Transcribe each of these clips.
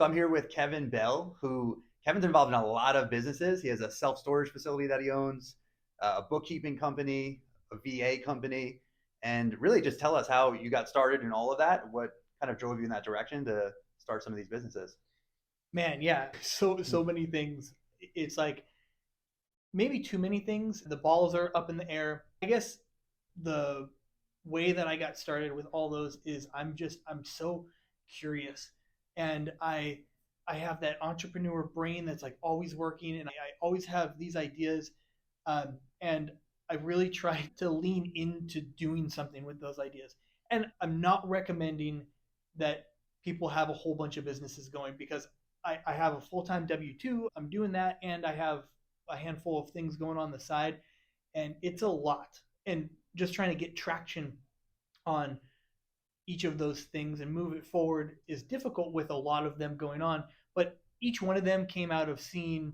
So I'm here with Kevin Bell, who Kevin's involved in a lot of businesses. He has a self-storage facility that he owns, a bookkeeping company, a VA company, and really just tell us how you got started in all of that. What kind of drove you in that direction to start some of these businesses? Man, yeah, so many things. It's like maybe too many things. The balls are up in the air. I guess the way that I got started with all those is I'm so curious, and I have that entrepreneur brain that's like always working, and I always have these ideas, and I really try to lean into doing something with those ideas. And I'm not recommending that people have a whole bunch of businesses going because I have a full time W-2. I'm doing that, and I have a handful of things going on the side, and it's a lot. And just trying to get traction on each of those things and move it forward is difficult with a lot of them going on. But each one of them came out of seeing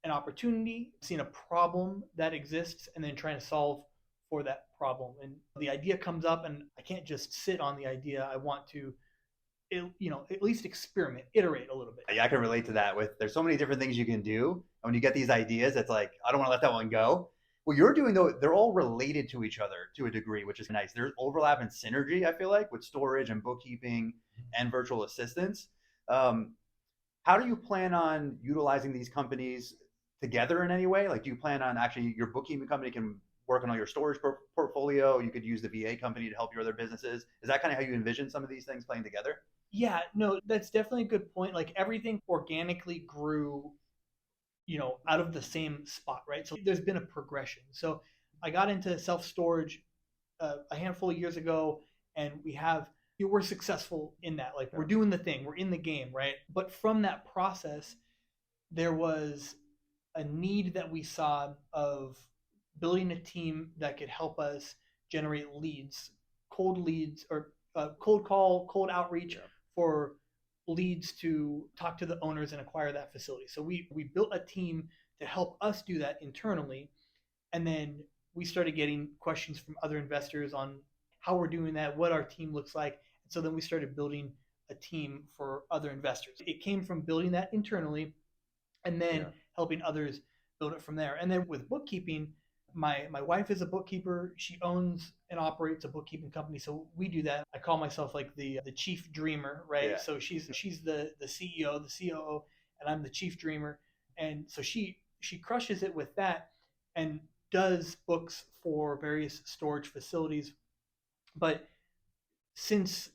an opportunity, seeing a problem that exists, and then trying to solve for that problem. And the idea comes up, and I can't just sit on the idea. I want to, at least experiment, iterate a little bit. Yeah, I can relate to that. With there's so many different things you can do, and when you get these ideas, it's like I don't want to let that one go. What you're doing though, they're all related to each other to a degree, which is nice. There's overlap and synergy. I feel like with storage and bookkeeping and virtual assistants. Um, how do you plan on utilizing these companies together in any way? Like, do you plan on actually your bookkeeping company can work on all your storage portfolio? You could use the VA company to help your other businesses. Is that kind of how you envision some of these things playing together? Yeah, no, that's definitely a good point. Like everything organically grew, out of the same spot, right? So there's been a progression. So I got into self storage a handful of years ago, and we're successful in that. Like we're doing the thing, we're in the game, right? But from that process, there was a need that we saw of building a team that could help us generate leads, or cold call, cold outreach Yeah. for leads to talk to the owners and acquire that facility. So we built a team to help us do that internally, and then we started getting questions from other investors on how we're doing that, what our team looks like. And so then we started building a team for other investors. It came from building that internally and then Yeah. helping others build it from there. And then with bookkeeping, my wife is a bookkeeper. She owns and operates a bookkeeping company, so we do that. I call myself like the chief dreamer, right? Yeah. So she's the CEO, the COO, and I'm the chief dreamer. And so she crushes it with that and does books for various storage facilities. But since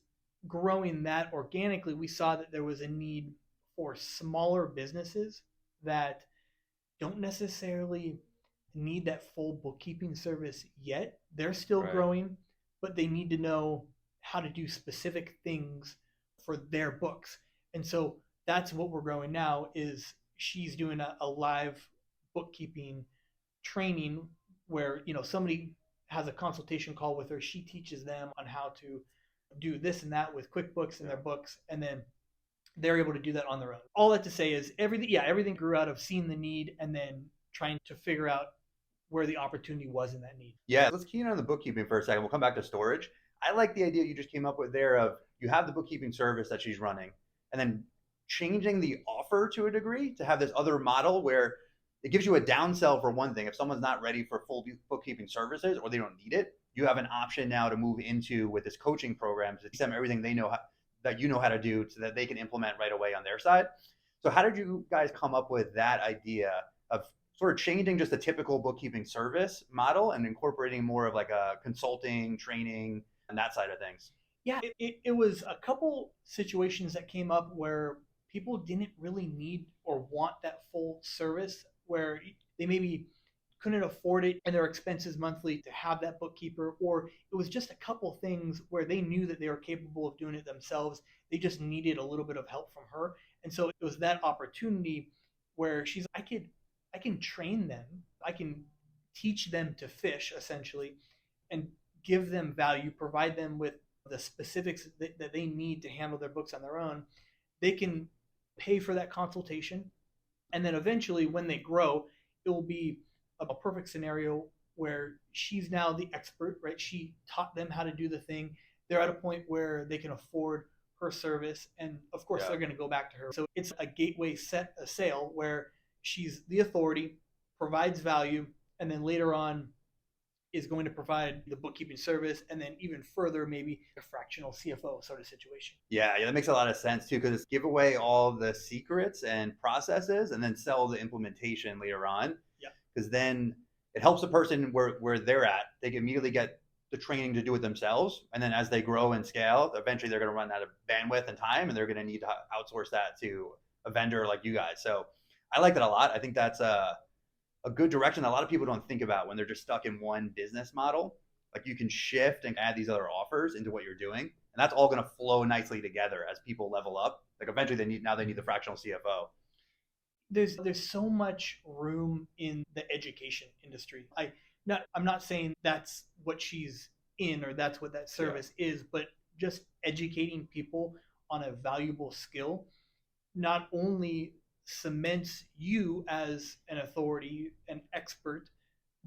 growing that organically, we saw that there was a need for smaller businesses that don't necessarily need that full bookkeeping service yet. They're still Right. growing, but they need to know how to do specific things for their books. And so that's what we're growing now is she's doing a live bookkeeping training where, somebody has a consultation call with her. She teaches them on how to do this and that with QuickBooks in Yeah. their books, and then they're able to do that on their own. All that to say is everything grew out of seeing the need and then trying to figure out where the opportunity was in that need. Yeah, let's key in on the bookkeeping for a second. We'll come back to storage. I like the idea you just came up with there of you have the bookkeeping service that she's running, and then changing the offer to a degree to have this other model where it gives you a downsell for one thing. If someone's not ready for full bookkeeping services or they don't need it, you have an option now to move into with this coaching program to teach them everything they know that you know how to do so that they can implement right away on their side. So how did you guys come up with that idea of sort of changing just a typical bookkeeping service model and incorporating more of like a consulting, training, and that side of things? Yeah, it was a couple situations that came up where people didn't really need or want that full service, where they maybe couldn't afford it and their expenses monthly to have that bookkeeper, or it was just a couple things where they knew that they were capable of doing it themselves. They just needed a little bit of help from her. And so it was that opportunity where I can train them, I can teach them to fish essentially, and give them value, provide them with the specifics that they need to handle their books on their own. They can pay for that consultation, and then eventually when they grow, it will be a perfect scenario where she's now the expert, right? She taught them how to do the thing. They're at a point where they can afford her service, and of course Yeah. they're going to go back to her. So it's a gateway a sale where she's the authority, provides value, and then later on is going to provide the bookkeeping service, and then even further, maybe a fractional CFO sort of situation. Yeah, that makes a lot of sense too, because give away all the secrets and processes and then sell the implementation later on. Yeah. Because then it helps the person where they're at. They can immediately get the training to do it themselves. And then as they grow and scale, eventually they're going to run out of bandwidth and time, and they're going to need to outsource that to a vendor like you guys. So I like that a lot. I think that's a good direction that a lot of people don't think about when they're just stuck in one business model. Like you can shift and add these other offers into what you're doing, and that's all going to flow nicely together as people level up. Like eventually they need the fractional CFO. There's so much room in the education industry. I'm not saying that's what she's in or that's what that service is, but just educating people on a valuable skill not only cements you as an authority, an expert,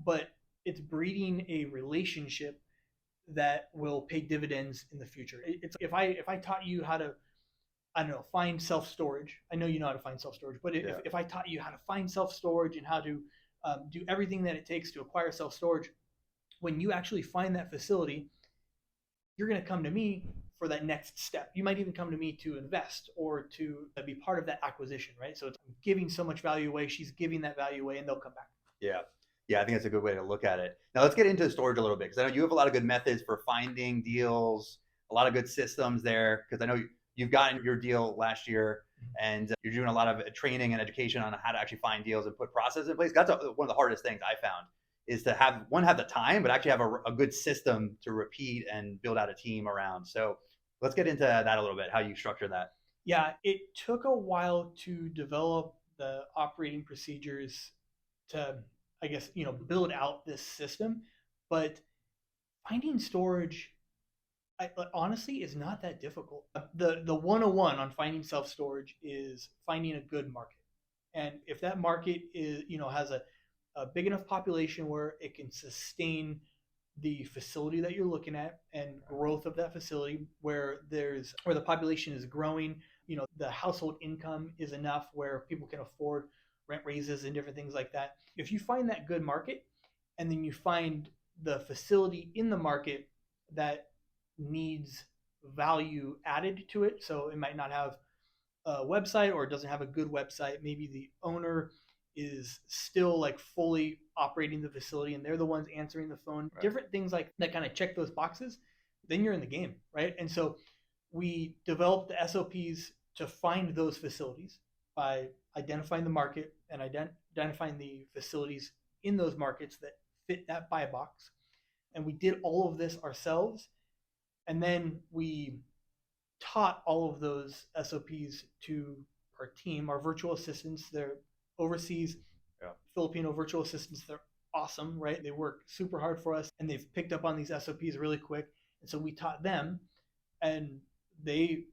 but it's breeding a relationship that will pay dividends in the future. It's if I taught you how to, I don't know, find self storage. I know you know how to find self storage, but if I taught you how to find self storage and how to do everything that it takes to acquire self storage, when you actually find that facility, you're going to come to me for that next step. You might even come to me to invest or to be part of that acquisition, right? So it's giving so much value away. She's giving that value away, and they'll come back. Yeah. Yeah, I think that's a good way to look at it. Now let's get into storage a little bit, because I know you have a lot of good methods for finding deals, a lot of good systems there, because I know you've gotten your deal last year, and you're doing a lot of training and education on how to actually find deals and put processes in place. That's one of the hardest things I found, is to have the time, but actually have a good system to repeat and build out a team around. So let's get into that a little bit, how you structure that. Yeah, it took a while to develop the operating procedures to, I guess, build out this system. But finding storage, honestly, is not that difficult. The 101 on finding self storage is finding a good market, and if that market is has a big enough population where it can sustain the facility that you're looking at and growth of that facility, where the population is growing, the household income is enough where people can afford rent raises and different things like that. If you find that good market, and then you find the facility in the market that needs value added to it, so it might not have a website, or it doesn't have a good website, maybe the owner is still like fully operating the facility and they're the ones answering the phone, right. Different things like that kind of check those boxes, then you're in the game, right? And so we developed the SOPs to find those facilities by identifying the market and identifying the facilities in those markets that fit that buy box. And we did all of this ourselves. And then we taught all of those SOPs to our team, our virtual assistants. They're overseas Filipino virtual assistants. They're awesome, right? They work super hard for us, and they've picked up on these SOPs really quick. And so we taught them, and they,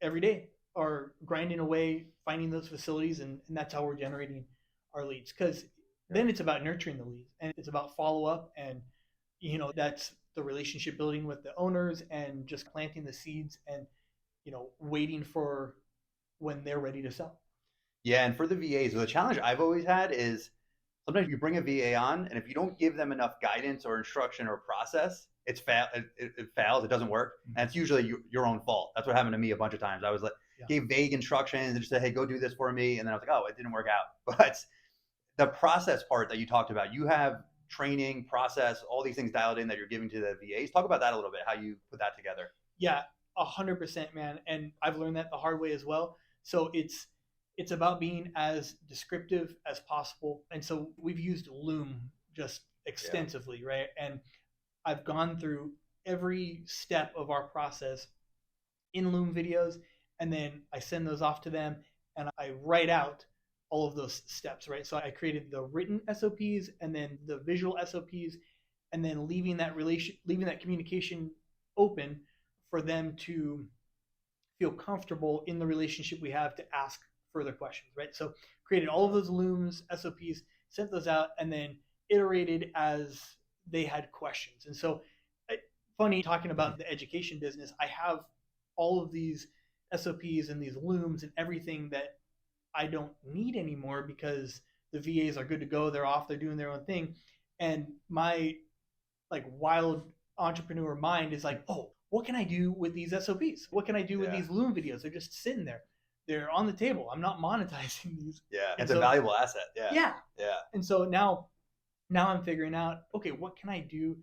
every day are grinding away, finding those facilities, and that's how we're generating our leads. Because then it's about nurturing the leads, and it's about follow up, and that's the relationship building with the owners, and just planting the seeds, and waiting for when they're ready to sell. Yeah, and for the VAs, the challenge I've always had is sometimes you bring a VA on, and if you don't give them enough guidance or instruction or process, it fails, it doesn't work, and it's usually your own fault. That's what happened to me a bunch of times. I was gave vague instructions and just said, hey, go do this for me, and then I was like, oh, it didn't work out. But the process part that you talked about, you have training, process, all these things dialed in that you're giving to the VAs. Talk about that a little bit, how you put that together. Yeah, 100%, man. And I've learned that the hard way as well. So it's about being as descriptive as possible. And so we've used Loom just extensively, right? And I've gone through every step of our process in Loom videos, and then I send those off to them, and I write out all of those steps, right? So I created the written SOPs and then the visual SOPs, and then leaving that communication open for them to feel comfortable in the relationship we have to ask further questions, right? So created all of those Looms, SOPs, sent those out, and then iterated as they had questions. And so funny, talking about the education business, I have all of these SOPs and these looms and everything that I don't need anymore because the VAs are good to go. They're off. They're doing their own thing. And my like wild entrepreneur mind is like, oh, what can I do with these SOPs? What can I do with these loom videos? They're just sitting there. They're on the table. I'm not monetizing these. Yeah, And it's a valuable asset. Yeah. Yeah. Yeah. And so now I'm figuring out, okay, what can I do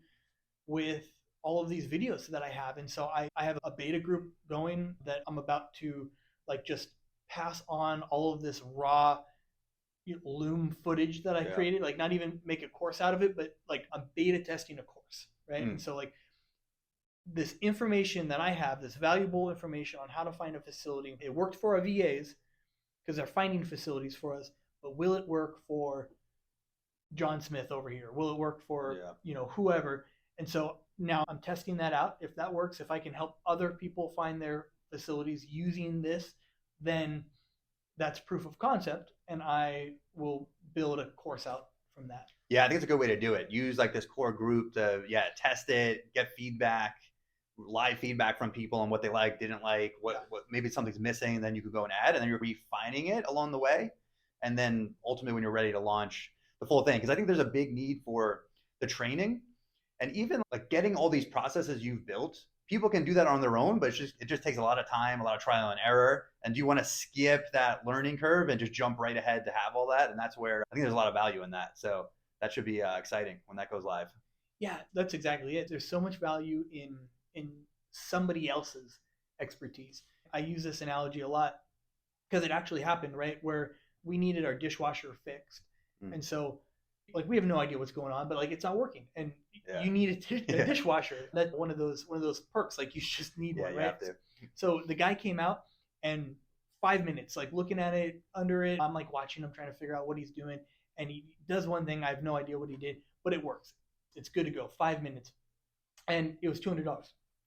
with all of these videos that I have? And so I have a beta group going that I'm about to like just pass on all of this raw loom footage that I created, like not even make a course out of it, but like I'm beta testing a course, right? And so like this information that I have, this valuable information on how to find a facility, it worked for our VAs because they're finding facilities for us, but will it work for John Smith over here? Will it work for, whoever? And so now I'm testing that out. If that works, if I can help other people find their facilities using this, then that's proof of concept, and I will build a course out from that. Yeah, I think it's a good way to do it. Use like this core group to test it, get feedback, live feedback from people on what they like, didn't like, what maybe something's missing, and then you could go and add, and then you're refining it along the way. And then ultimately when you're ready to launch the full thing, because I think there's a big need for the training and even like getting all these processes you've built. People can do that on their own, but it just takes a lot of time, a lot of trial and error. And do you want to skip that learning curve and just jump right ahead to have all that? And that's where I think there's a lot of value in that. So that should be exciting when that goes live. Yeah, that's exactly it. There's so much value in somebody else's expertise. I use this analogy a lot because it actually happened, right? Where we needed our dishwasher fixed. And so like we have no idea what's going on, but like it's not working, and you need a dishwasher. That's one of those perks. Like you just need one, right? So the guy came out and 5 minutes, like looking at it, under it. I'm like watching him, trying to figure out what he's doing, and he does one thing. I have no idea what he did, but it works. It's good to go. 5 minutes, and it was $200,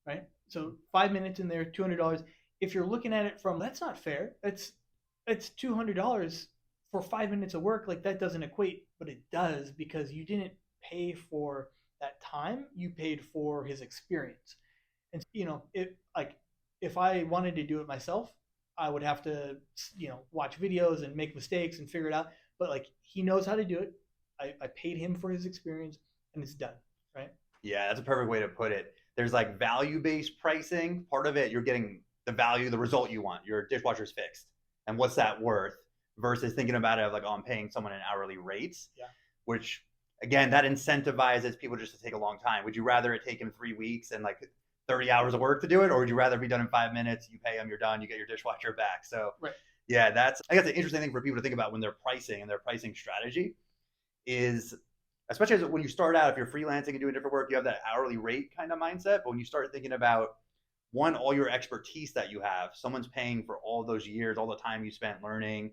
right? So 5 minutes in there, $200. If you're looking at it from, that's not fair. It's $200 for 5 minutes of work. Like that doesn't equate, but it does, because you didn't pay for that time, you paid for his experience. And if I wanted to do it myself, I would have to watch videos and make mistakes and figure it out, but like he knows how to do it. I paid him for his experience, and it's done, right? Yeah, that's a perfect way to put it. There's like value-based pricing. Part of it, you're getting the value, the result you want. Your dishwasher's fixed, and what's that worth? Versus thinking about it like, oh, I'm paying someone an hourly rate, which again, that incentivizes people just to take a long time. Would you rather it take him 3 weeks and like 30 hours of work to do it, or would you rather be done in 5 minutes? You pay him, you're done, you get your dishwasher back. So yeah, I guess an interesting thing for people to think about when they're pricing, and their pricing strategy is, especially when you start out, if you're freelancing and doing different work, you have that hourly rate kind of mindset. But when you start thinking about all your expertise that you have, someone's paying for all those years, all the time you spent learning,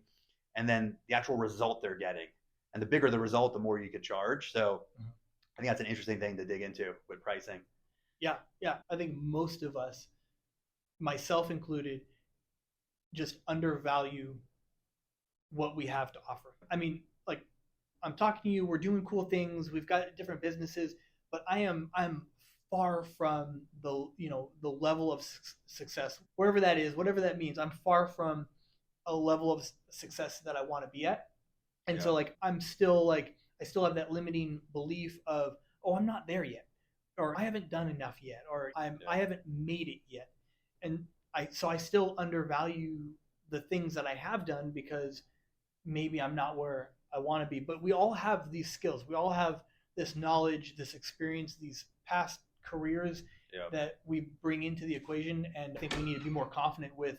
and then the actual result they're getting. And the bigger the result, the more you could charge. So I think that's an interesting thing to dig into with pricing. Yeah. I think most of us, myself included, just undervalue what we have to offer. I mean, like I'm talking to you, we're doing cool things, we've got different businesses, but I'm far from the level of success, wherever that is, whatever that means. I'm far from a level of success that I want to be at. And so like I'm still like, I still have that limiting belief of, oh, I'm not there yet, or I haven't done enough yet, or I haven't made it yet. And I still undervalue the things that I have done because maybe I'm not where I want to be. But we all have these skills. We all have this knowledge, this experience, these past careers that we bring into the equation. And I think we need to be more confident with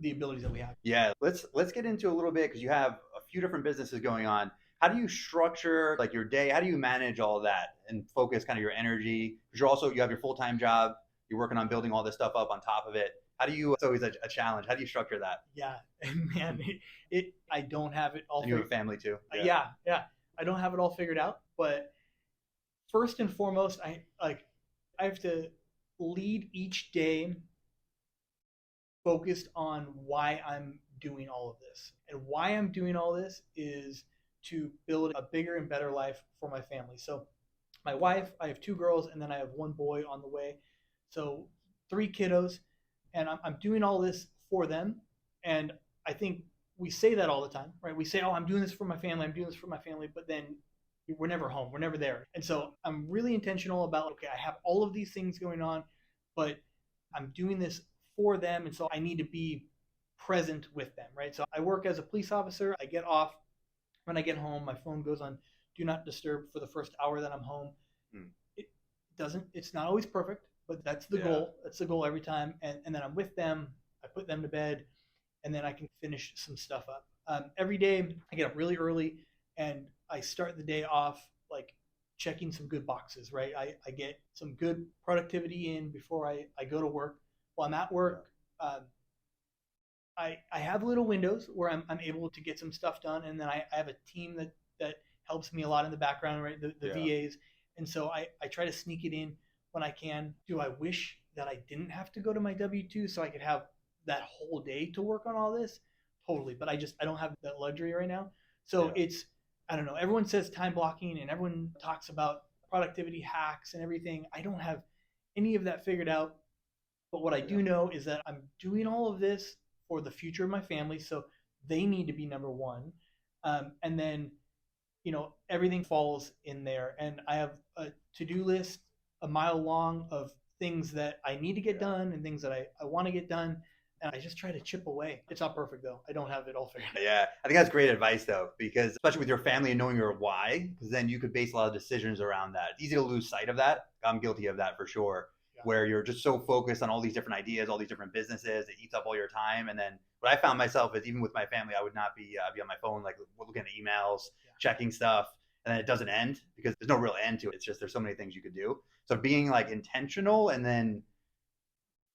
the abilities that we have. Yeah, let's get into a little bit, because you have a few different businesses going on. How do you structure like your day? How do you manage all of that and focus kind of your energy? Because you have your full-time job, you're working on building all this stuff up on top of it. How do you? It's always a challenge. How do you structure that? Yeah, man, I don't have it all. And you have a family too. Yeah. I don't have it all figured out, but first and foremost, I have to lead each day focused on why I'm doing all of this. And why I'm doing all this is to build a bigger and better life for my family. So my wife, I have 2 girls, and then I have 1 boy on the way. So 3 kiddos. and I'm doing all this for them. And I think we say that all the time, right? We say, oh, I'm doing this for my family, I'm doing this for my family, but then we're never home, we're never there. And so I'm really intentional about, okay, I have all of these things going on, but I'm doing this for them. And so I need to be present with them, right? So I work as a police officer. I get off. When I get home, my phone goes on do not disturb for the first hour that I'm home. It doesn't, it's not always perfect, but that's the goal. That's the goal every time. And then I'm with them. I put them to bed, and then I can finish some stuff up. Every day I get up really early, and I start the day off like checking some good boxes, right? I get some good productivity in before I go to work. While I'm at work, I have little windows where I'm able to get some stuff done, and then I have a team that helps me a lot in the background, right? The VAs, and so I try to sneak it in when I can. Do I wish that I didn't have to go to my W-2 so I could have that whole day to work on all this? Totally, but I don't have that luxury right now. So it's, I don't know. Everyone says time blocking, and everyone talks about productivity hacks and everything. I don't have any of that figured out, but what I do know is that I'm doing all of this for the future of my family, so they need to be number one. And then, everything falls in there. And I have a to-do list a mile long of things that I need to get done and things that I want to get done. And I just try to chip away. It's not perfect, though. I don't have it all figured out. Yeah, I think that's great advice, though, because especially with your family and knowing your why, because then you could base a lot of decisions around that. It's easy to lose sight of that. I'm guilty of that for sure, where you're just so focused on all these different ideas, all these different businesses, it eats up all your time. And then what I found myself is, even with my family, I would not be on my phone, like looking at emails, checking stuff, and then it doesn't end because there's no real end to it. It's just there's so many things you could do. So being like intentional and then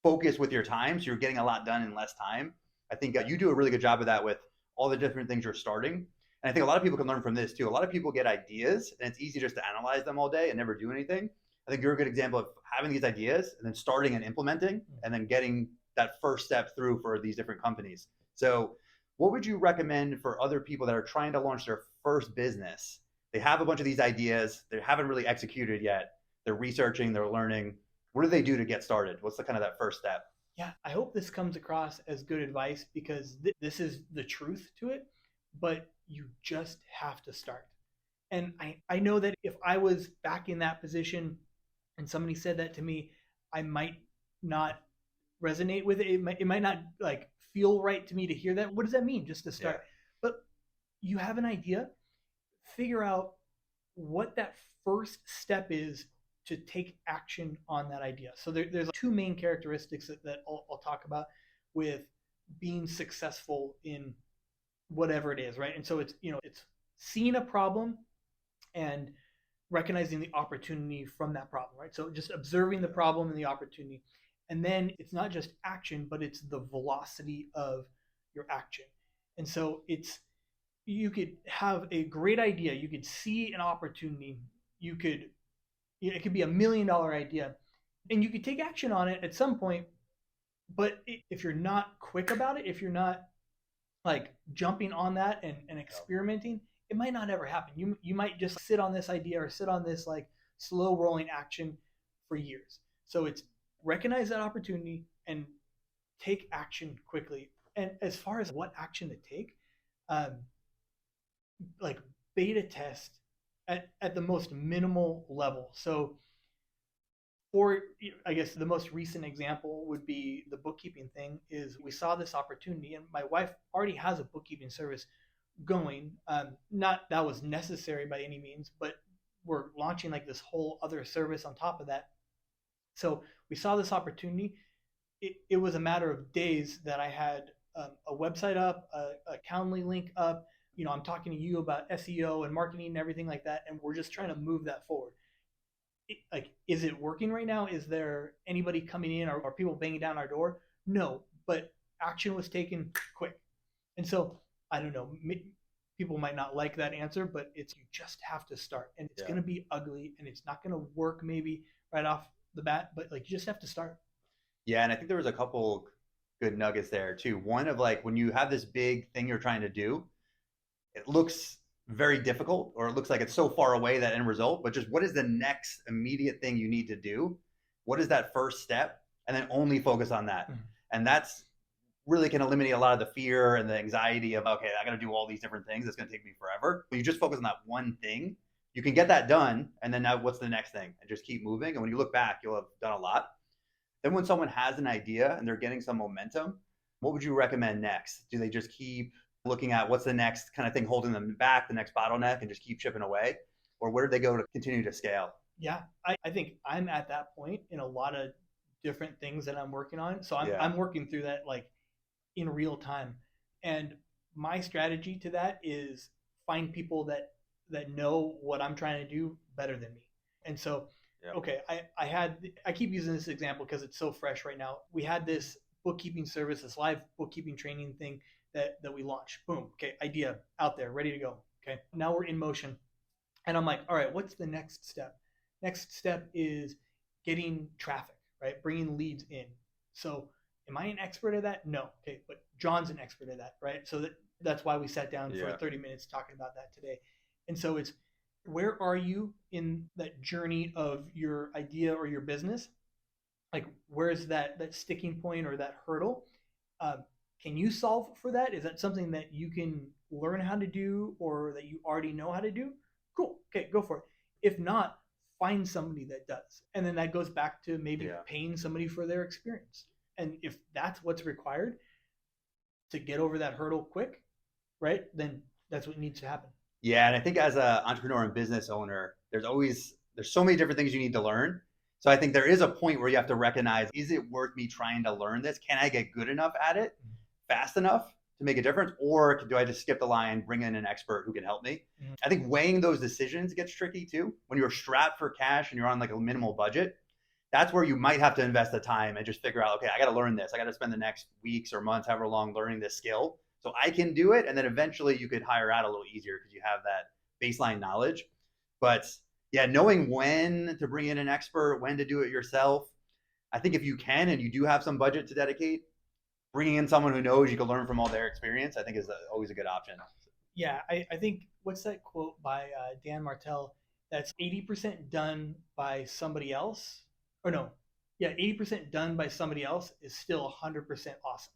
focus with your time, so you're getting a lot done in less time. I think you do a really good job of that with all the different things you're starting. And I think a lot of people can learn from this too. A lot of people get ideas, and it's easy just to analyze them all day and never do anything. I think you're a good example of having these ideas and then starting and implementing, and then getting that first step through for these different companies. So what would you recommend for other people that are trying to launch their first business? They have a bunch of these ideas, they haven't really executed yet, they're researching, they're learning. What do they do to get started? What's the kind of that first step? Yeah, I hope this comes across as good advice, because this is the truth to it, but you just have to start. And I know that if I was back in that position and somebody said that to me, I might not resonate with it. It might not like feel right to me to hear that. What does that mean? Just to start. But you have an idea, figure out what that first step is to take action on that idea. So there's two main characteristics that I'll talk about with being successful in whatever it is, right? And so it's seeing a problem and recognizing the opportunity from that problem, right? So just observing the problem and the opportunity. And then it's not just action, but it's the velocity of your action. And so you could have a great idea, you could see an opportunity, it could be $1 million idea, and you could take action on it at some point. But if you're not quick about it, if you're not like jumping on that and experimenting, it might not ever happen. You might just sit on this idea or sit on this like slow rolling action for years. So it's recognize that opportunity and take action quickly. And as far as what action to take, like beta test at the most minimal level. So I guess the most recent example would be the bookkeeping thing. Is we saw this opportunity, and my wife already has a bookkeeping service going. Not that was necessary by any means, but we're launching like this whole other service on top of that. So we saw this opportunity. It was a matter of days that I had a website up, a Calendly link up. I'm talking to you about SEO and marketing and everything like that, and we're just trying to move that forward. Is it working right now? Is there anybody coming in, or people banging down our door? No, but action was taken quick. And so, I don't know, people might not like that answer, but you just have to start, and it's going to be ugly, and it's not going to work maybe right off the bat, but like you just have to start. Yeah, and I think there was a couple good nuggets there too. One of like, when you have this big thing you're trying to do, it looks very difficult, or it looks like it's so far away, that end result, but just what is the next immediate thing you need to do? What is that first step? And then only focus on that. And that's really can eliminate a lot of the fear and the anxiety of, okay, I got to do all these different things. It's going to take me forever. But you just focus on that one thing. You can get that done. And then now what's the next thing? And just keep moving. And when you look back, you'll have done a lot. Then when someone has an idea and they're getting some momentum, what would you recommend next? Do they just keep looking at what's the next kind of thing holding them back, the next bottleneck, and just keep chipping away? Or where do they go to continue to scale? Yeah, I think I'm at that point in a lot of different things that I'm working on. So Yeah. I'm working through that like in real time. And my strategy to that is find people that know what I'm trying to do better than me. And so, Yep. okay, I keep using this example because it's so fresh right now. We had this bookkeeping service, this live bookkeeping training thing that we launched. Boom. Okay, idea out there, ready to go. Okay, now we're in motion. And I'm like, all right, what's the next step? Next step is getting traffic, right? Bringing leads in. So am I an expert at that? No. Okay, but John's an expert at that, right? So that's why we sat down for Yeah. 30 minutes talking about that today. And so it's, where are you in that journey of your idea or your business? Like, where's that sticking point or that hurdle? Can you solve for that? Is that something that you can learn how to do or that you already know how to do? Cool. Okay, go for it. If not, find somebody that does. And then that goes back to maybe Yeah. paying somebody for their experience. And if that's what's required to get over that hurdle quick, right, then that's what needs to happen. Yeah, and I think as an entrepreneur and business owner, there's so many different things you need to learn. So I think there is a point where you have to recognize, is it worth me trying to learn this? Can I get good enough at it fast enough to make a difference? Or do I just skip the line, bring in an expert who can help me? Mhm. I think weighing those decisions gets tricky too. When you're strapped for cash and you're on like a minimal budget, that's where you might have to invest the time and just figure out, okay, I got to learn this. I got to spend the next weeks or months, however long, learning this skill so I can do it. And then eventually you could hire out a little easier because you have that baseline knowledge. But yeah, knowing when to bring in an expert, when to do it yourself. I think if you can and you do have some budget to dedicate, bringing in someone who knows you can learn from all their experience, I think is always a good option. Yeah, I think, what's that quote by Dan Martell? That's 80% done by somebody else. Or no, yeah, 80% done by somebody else is still 100% awesome,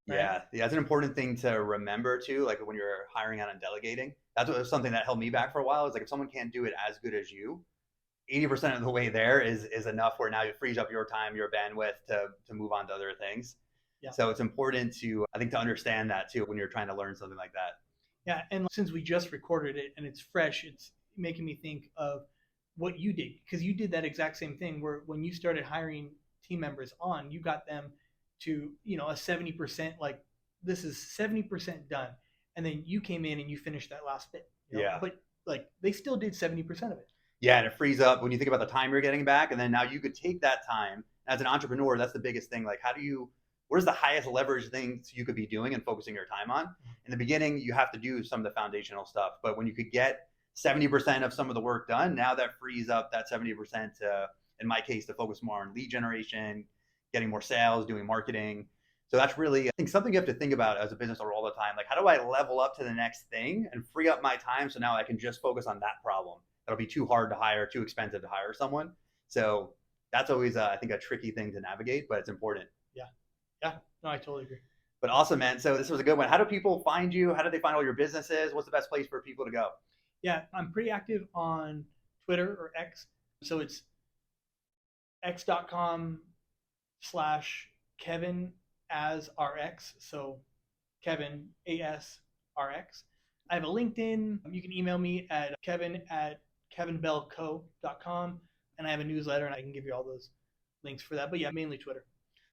right? Yeah, that's an important thing to remember too. Like when you're hiring out and delegating, that's what was something that held me back for a while. Is like if someone can't do it as good as you, 80% of the way there is enough where now it frees up your time, your bandwidth to move on to other things. Yeah. So it's important to, I think, to understand that too when you're trying to learn something like that. Yeah, and since we just recorded it and it's fresh, it's making me think of what you did, because you did that exact same thing where when you started hiring team members on, you got them to, a 70%, like, this is 70% done. And then you came in and you finished that last bit. Yeah. But like they still did 70% of it. Yeah, and it frees up when you think about the time you're getting back, and then now you could take that time as an entrepreneur. That's the biggest thing. Like, what is the highest leverage things you could be doing and focusing your time on? In the beginning, you have to do some of the foundational stuff, but when you could get 70% of some of the work done, now that frees up that 70% to, in my case, to focus more on lead generation, getting more sales, doing marketing. So that's really, I think, something you have to think about as a business owner all the time. Like, how do I level up to the next thing and free up my time so now I can just focus on that problem? That'll be too hard to hire, too expensive to hire someone. So that's always, I think, a tricky thing to navigate, but it's important. Yeah, no, I totally agree. But awesome, man. So this was a good one. How do people find you? How do they find all your businesses? What's the best place for people to go? Yeah, I'm pretty active on Twitter or X. So it's x.com/Kevin as RX. So Kevin ASRX. I have a LinkedIn. You can email me at kevin@kevinbellco.com. And I have a newsletter and I can give you all those links for that. But yeah, mainly Twitter.